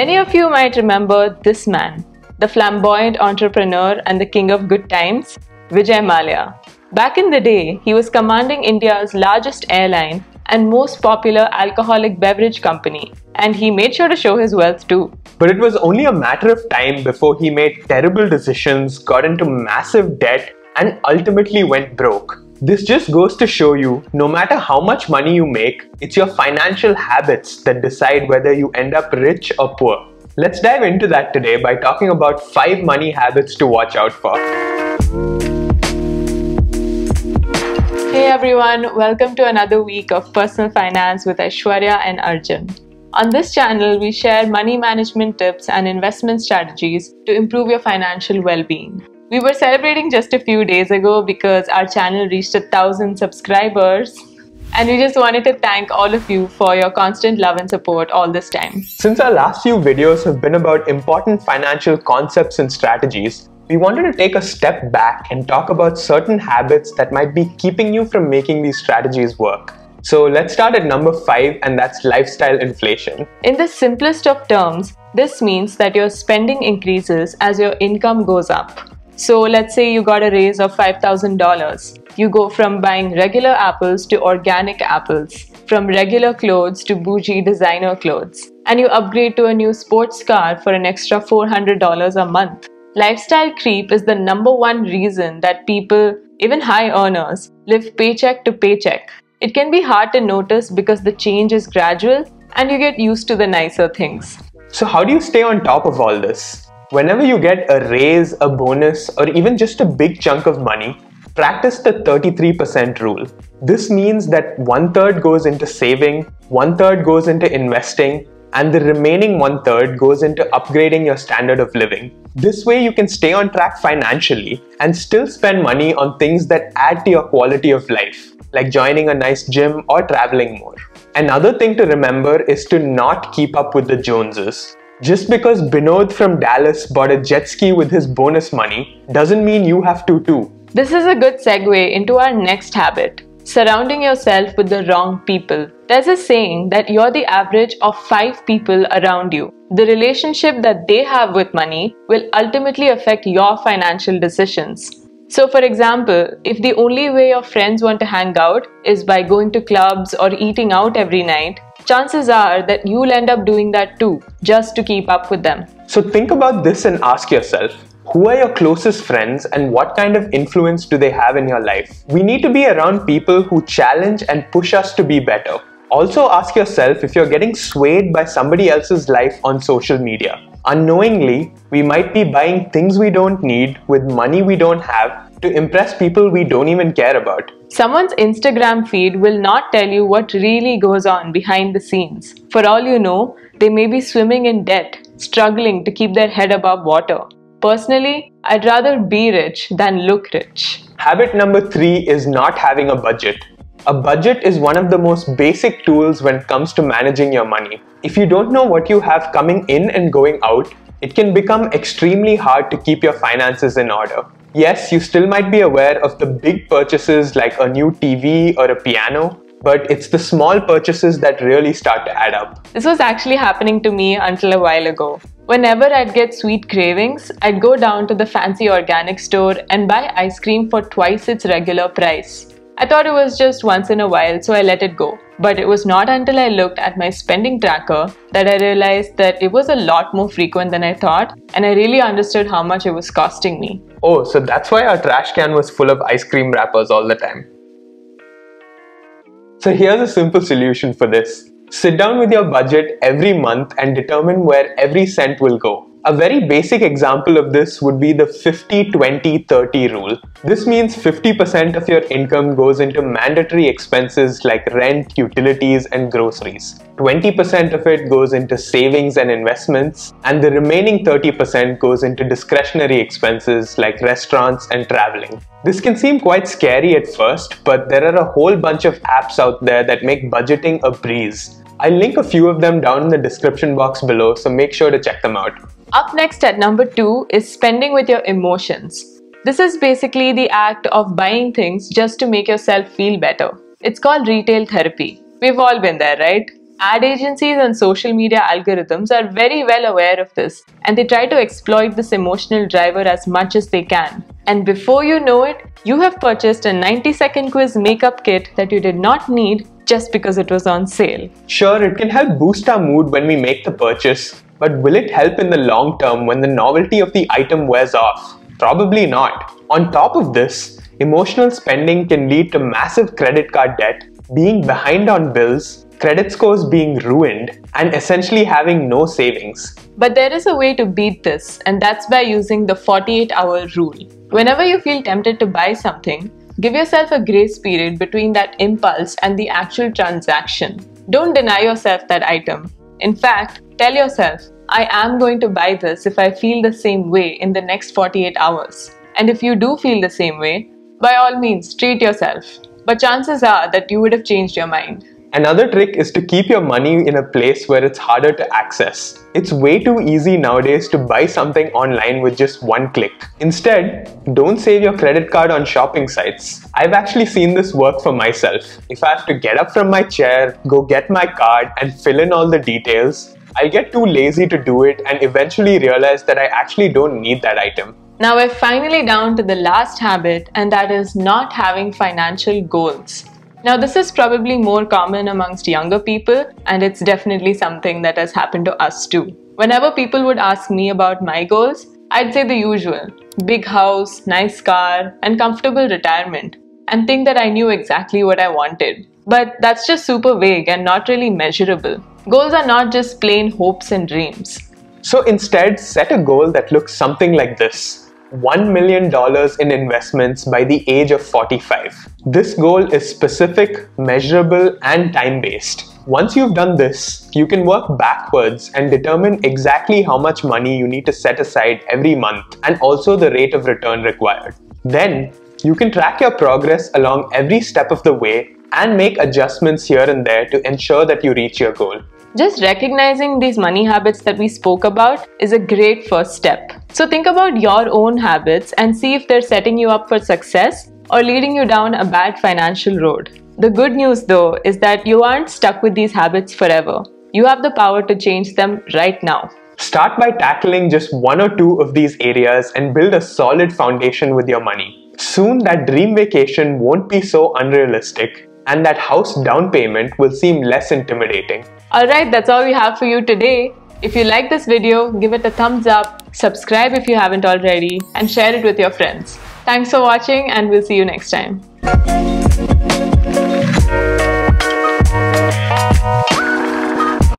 Many of you might remember this man, the flamboyant entrepreneur and the king of good times, Vijay Mallya. Back in the day, he was commanding India's largest airline and most popular alcoholic beverage company, and he made sure to show his wealth too. But it was only a matter of time before he made terrible decisions, got into massive debt, and ultimately went broke. This just goes to show you, no matter how much money you make, it's your financial habits that decide whether you end up rich or poor. Let's dive into that today by talking about 5 money habits to watch out for. Hey everyone, welcome to another week of Personal Finance with Aishwarya and Arjun. On this channel, we share money management tips and investment strategies to improve your financial well-being. We were celebrating just a few days ago because our channel reached 1,000 subscribers, and we just wanted to thank all of you for your constant love and support all this time. Since our last few videos have been about important financial concepts and strategies, we wanted to take a step back and talk about certain habits that might be keeping you from making these strategies work. So let's start at number 5, and that's lifestyle inflation. In the simplest of terms, this means that your spending increases as your income goes up. So let's say you got a raise of $5,000. You go from buying regular apples to organic apples, from regular clothes to bougie designer clothes, and you upgrade to a new sports car for an extra $400 a month. Lifestyle creep is the #1 reason that people, even high earners, live paycheck to paycheck. It can be hard to notice because the change is gradual and you get used to the nicer things. So how do you stay on top of all this? Whenever you get a raise, a bonus, or even just a big chunk of money, practice the 33% rule. This means that 1/3 goes into saving, 1/3 goes into investing, and the remaining 1/3 goes into upgrading your standard of living. This way you can stay on track financially and still spend money on things that add to your quality of life, like joining a nice gym or traveling more. Another thing to remember is to not keep up with the Joneses. Just because Binod from Dallas bought a jet ski with his bonus money doesn't mean you have to too. This is a good segue into our next habit, surrounding yourself with the wrong people. There's a saying that you're the average of 5 people around you. The relationship that they have with money will ultimately affect your financial decisions. So for example, if the only way your friends want to hang out is by going to clubs or eating out every night, chances are that you'll end up doing that too, just to keep up with them. So think about this and ask yourself, who are your closest friends and what kind of influence do they have in your life? We need to be around people who challenge and push us to be better. Also ask yourself if you're getting swayed by somebody else's life on social media. Unknowingly, we might be buying things we don't need with money we don't have to impress people we don't even care about. Someone's Instagram feed will not tell you what really goes on behind the scenes. For all you know, they may be swimming in debt, struggling to keep their head above water. Personally, I'd rather be rich than look rich. Habit number 3 is not having a budget. A budget is one of the most basic tools when it comes to managing your money. If you don't know what you have coming in and going out, it can become extremely hard to keep your finances in order. Yes, you still might be aware of the big purchases like a new TV or a piano, but it's the small purchases that really start to add up. This was actually happening to me until a while ago. Whenever I'd get sweet cravings, I'd go down to the fancy organic store and buy ice cream for twice its regular price. I thought it was just once in a while, so I let it go. But it was not until I looked at my spending tracker that I realized that it was a lot more frequent than I thought, and I really understood how much it was costing me. Oh, so that's why our trash can was full of ice cream wrappers all the time. So here's a simple solution for this. Sit down with your budget every month and determine where every cent will go. A very basic example of this would be the 50-20-30 rule. This means 50% of your income goes into mandatory expenses like rent, utilities, and groceries. 20% of it goes into savings and investments, and the remaining 30% goes into discretionary expenses like restaurants and traveling. This can seem quite scary at first, but there are a whole bunch of apps out there that make budgeting a breeze. I'll link a few of them down in the description box below, so make sure to check them out. Up next at number 2 is spending with your emotions. This is basically the act of buying things just to make yourself feel better. It's called retail therapy. We've all been there, right? Ad agencies and social media algorithms are very well aware of this, and they try to exploit this emotional driver as much as they can. And before you know it, you have purchased a 90-second quiz makeup kit that you did not need just because it was on sale. Sure, it can help boost our mood when we make the purchase, but will it help in the long term when the novelty of the item wears off? Probably not. On top of this, emotional spending can lead to massive credit card debt, being behind on bills, credit scores being ruined, and essentially having no savings. But there is a way to beat this, and that's by using the 48-hour rule. Whenever you feel tempted to buy something, give yourself a grace period between that impulse and the actual transaction. Don't deny yourself that item. In fact, tell yourself, I am going to buy this if I feel the same way in the next 48 hours. And if you do feel the same way, by all means, treat yourself. But chances are that you would have changed your mind. Another trick is to keep your money in a place where it's harder to access. It's way too easy nowadays to buy something online with just one click. Instead, don't save your credit card on shopping sites. I've actually seen this work for myself. If I have to get up from my chair, go get my card, and fill in all the details, I'll get too lazy to do it and eventually realize that I actually don't need that item. Now we're finally down to the last habit, and that is not having financial goals. Now this is probably more common amongst younger people, and it's definitely something that has happened to us too. Whenever people would ask me about my goals, I'd say the usual: big house, nice car, and comfortable retirement, and think that I knew exactly what I wanted. But that's just super vague and not really measurable. Goals are not just plain hopes and dreams. So instead, set a goal that looks something like this: $1 million in investments by the age of 45. This goal is specific, measurable, and time-based. Once you've done this, you can work backwards and determine exactly how much money you need to set aside every month and also the rate of return required. Then, you can track your progress along every step of the way and make adjustments here and there to ensure that you reach your goal. Just recognizing these money habits that we spoke about is a great first step. So think about your own habits and see if they're setting you up for success or leading you down a bad financial road. The good news though is that you aren't stuck with these habits forever. You have the power to change them right now. Start by tackling just one or two of these areas and build a solid foundation with your money. Soon that dream vacation won't be so unrealistic, and that house down payment will seem less intimidating. Alright, that's all we have for you today. If you like this video, give it a thumbs up, subscribe if you haven't already, and share it with your friends. Thanks for watching, and we'll see you next time.